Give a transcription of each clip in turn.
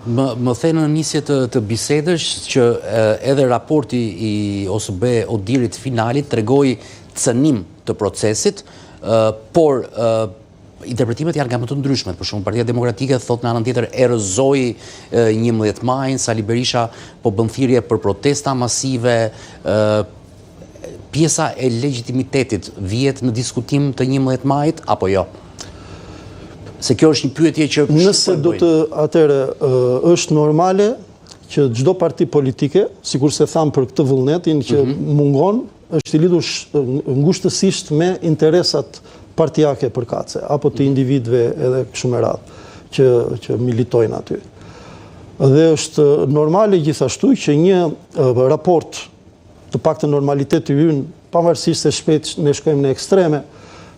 Më the në nisje të bisedës që edhe raporti i OSB Odirit finalit tregoi cënim të procesit, por interpretimet janë nga më të ndryshmet. Për shembull, Partia Demokratike thot në anën tjetër erëzoi 11 majin, Sali Berisha po bën thirrje për protesta masive. Pjesa e legitimitetit vihet në diskutim të 11 majit apo jo? Se kjo është një pyetje që nëse do të atëre është normale që çdo parti politike, sikurse tham për këtë vullnetin që mungon, është i lidhur ngushtësisht me interesat partijake përkatëse apo të individëve edhe kështu me radhë që militojnë aty. Dhe është normale gjithashtu që një raport të paktën normaliteti ynë, pavarësisht se shpejt ne shkojmë në ekstreme,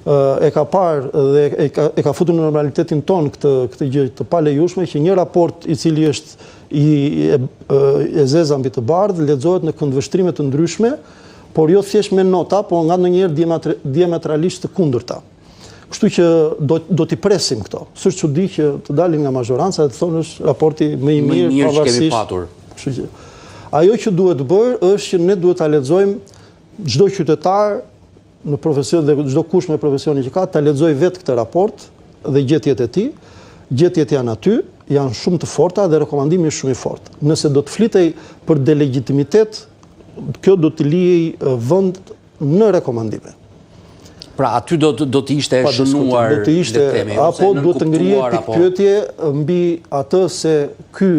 e ka parë dhe e ka futur në normalitetin ton këtë gjë të palejueshme që një raport i cili është e zeza mbi të bardhë lexohet në këndvështrime të ndryshme, por jo thjesht me nota, por nga ndonjëherë diametralisht të kundërta. Kështu që do t'i presim këto. S'është çudi që të dalin nga mazhoranca dhe të thonë është raporti më i mirë pavarësisht. Kështu që ajo që duhet bërë është që ne duhet ta lexojmë çdo qytetar në profesion dhe çdo kush me profesionin që ka ta lexojë vetë këtë raport dhe gjetjet e tij. Gjetjet janë aty, janë shumë të forta dhe rekomandimi është shumë i fortë. Nëse do të flitej për delegitimitet, kjo do të lijej vend në rekomandime. Pra aty do të ishte shënuar temi, apo do të ngrihet pikë pyetje mbi atë se ky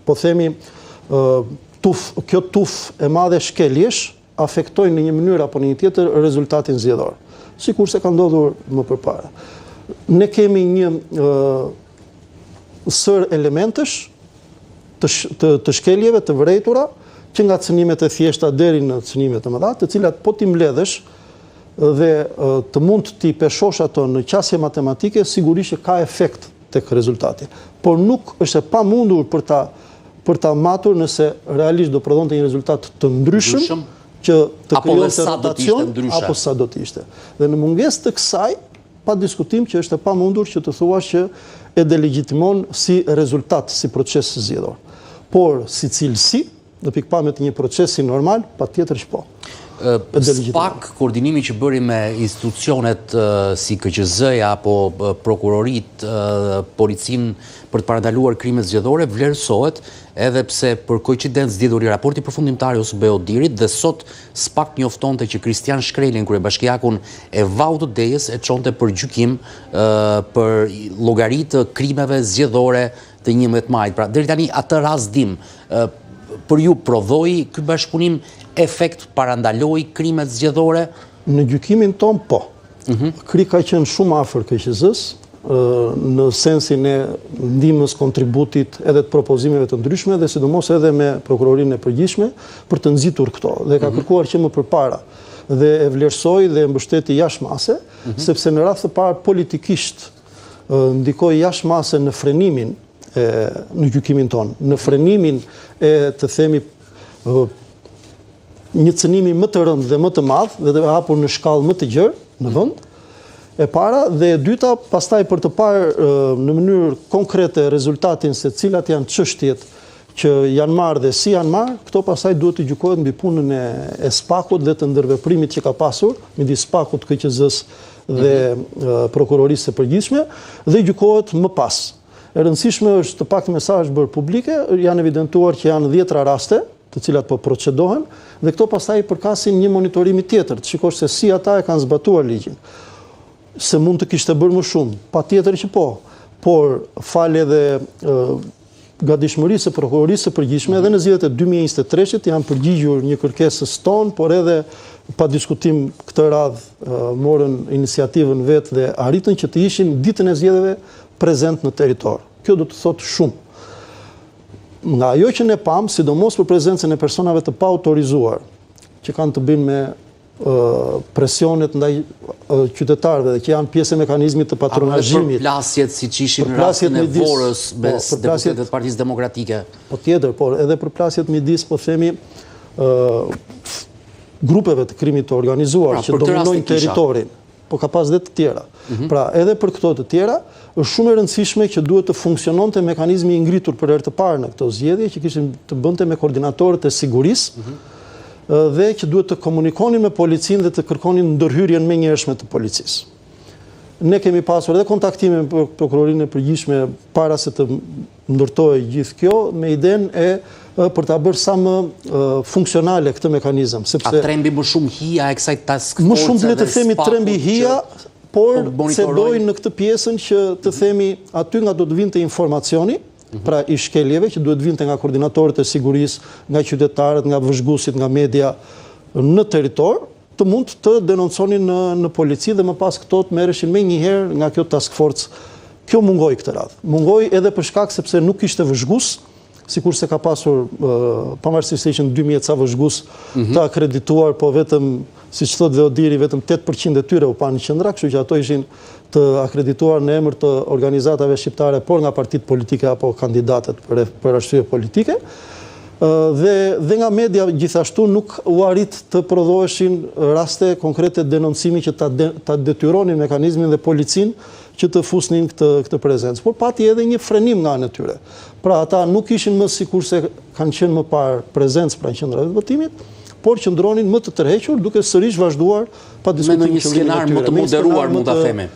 po themi kjo tuf e madhe shkeljesh afektojnë në një mënyrë apo në një tjetër rezultatin zgjedhor, sikurse ka ndodhur më përpara. Ne kemi një sër elementesh të shkeljeve të vërejtura që nga cënimet e thjeshta deri në cënimet e mëdha, të cilat po ti mbledhësh dhe të mund t'i peshosh ato në qasje matematike, sigurisht që ka efekt tek rezultati. Por nuk është e pamundur për ta matur nëse realisht do prodhonte një rezultat të ndryshëm që të krijonte rotacion apo sa do të ishte. Dhe në mungesë të kësaj, pa diskutim që është e pamundur që të thuash që e delegitimon si rezultat, si proces zgjedhor. Por si cilësi, në pikpamje të një procesi normal, patjetër që po. Pak koordinimi që bëri me institucionet si KQZ-ja apo prokurorit, policin për të parandaluar krimet zgjedhore vlerësohet edhe pse për koincidencë zgjidhuri raporti përfundimtar i OSB Odirit dhe sot SPAK njoftonte që Kristian Shkrelin, kryebashkiakun e Vaut të Dejës, e çonte për gjykim për llogaritë të krimeve zgjedhore të 11 majit. Pra deri tani atë rastdim për ju prodhoi ky bashkëpunim efekt, parandaloi krimet zgjedhore? Në gjykimin ton po. KRI ka qenë shumë afër KQZ-s në sensin e ndihmës, kontributit edhe të propozimeve të ndryshme dhe sidomos edhe me prokurorinë e përgjithshme për të nxitur këto dhe ka kërkuar që më përpara dhe e vlerësoi dhe mbështeti jashmase, sepse në radhë të parë politikisht ndikoi jashmase në frenimin në gjykimin ton, në frenimin e të themi një cënimi më të rëndë dhe më të madh dhe të hapur në shkallë më të gjerë në vend. E para dhe e dyta, pastaj për të parë në mënyrë konkrete rezultatin se cilat janë çështjet që janë marrë dhe si janë marrë, këto pastaj duhet të gjykohet mbi punën e SPAK-ut dhe të ndërveprimit që ka pasur midis SPAK-ut, KQZ-s dhe prokurorisë së përgjithshme dhe gjykohet më pas. E rëndësishme është të paktën mesazh bërë publike, janë evidentuar që janë 10 raste të cilat po procedohen dhe këto pastaj përkasin një monitorimi tjetër, të shikosh se si ata e kanë zbatuar ligjin. Se mund të kishte bërë më shumë, patjetër që po, por falë edhe gatishmërisë së prokurorisë së përgjithshme edhe në zgjedhjet e 2023-shit janë përgjigjur një kërkesës tonë, por edhe pa diskutim këtë radhë morën iniciativën vetë dhe arritën që të ishin ditën e zgjedhjeve prezent në territor. Kjo do të thotë shumë. Nga ajo që ne pam, sidomos për prezencën e personave të paautorizuar, që kanë të bëjnë me presionet ndaj qytetarëve dhe që janë pjesë e mekanizmit të patronazhimit. Përplasjet siç ishin në rastin e Vorës mes deputetëve të Partisë Demokratike. Po tjetër, por edhe përplasjet midis, po themi, grupeve të krimit të organizuar që dominojnë territorin. po ka pas dhe të tjera. Pra, edhe për këto të tjera, është shumë e rëndësishme që duhet të funksiononte mekanizmi i ngritur për herë të parë në këto zgjedhje, që kishin të bënte me koordinatorët e sigurisë, dhe që duhet të komunikonin me policinë dhe të kërkonin ndërhyrjen menjëhershme të policisë. Ne kemi pasur edhe kontaktime me prokurorinë e përgjithshme para se të ndërtohej gjithë kjo, me idenë për ta bërë sa më funksionale këtë mekanizëm. A trembi më shumë hija e kësaj task force? Më shumë le të themi trembi hija, por cedojnë në këtë pjesën që të themi aty nga do të vinte informacioni, pra i shkeljeve që duhet vinte nga koordinatorët e sigurisë, nga qytetarët, nga vëzhguesit, nga media në territor, të mund të denonconin në polici dhe më pas këto të merreshin me njëherë nga kjo task force. Kjo mungoi këtë radhë. Mungoi edhe për shkak sepse nuk ishte vëzhgues, sikur se ka pasur pavarësisht se ishin 2000 ca vëzhgues të akredituar, po vetëm, siç thotë dhe Odiri, vetëm 8% e tyre u panë në qendra, kështu që ato ishin të akredituar në emër të organizatave shqiptare, por nga partitë politike apo kandidatët për arsye politike. Dhe nga media gjithashtu nuk u arrit të prodhoheshin raste konkrete denoncimi që ta detyronin mekanizmin dhe policinë që të fusnin këtë prezencë. Por pati edhe një frenim nga anë e tyre. Pra ata nuk ishin më sikur se kanë qenë më parë prezencë pra në qendrave të votimit, por qëndronin më të tërhequr duke sërish vazhduar pa diskutim me një skenar më të moderuar, mund ta themi.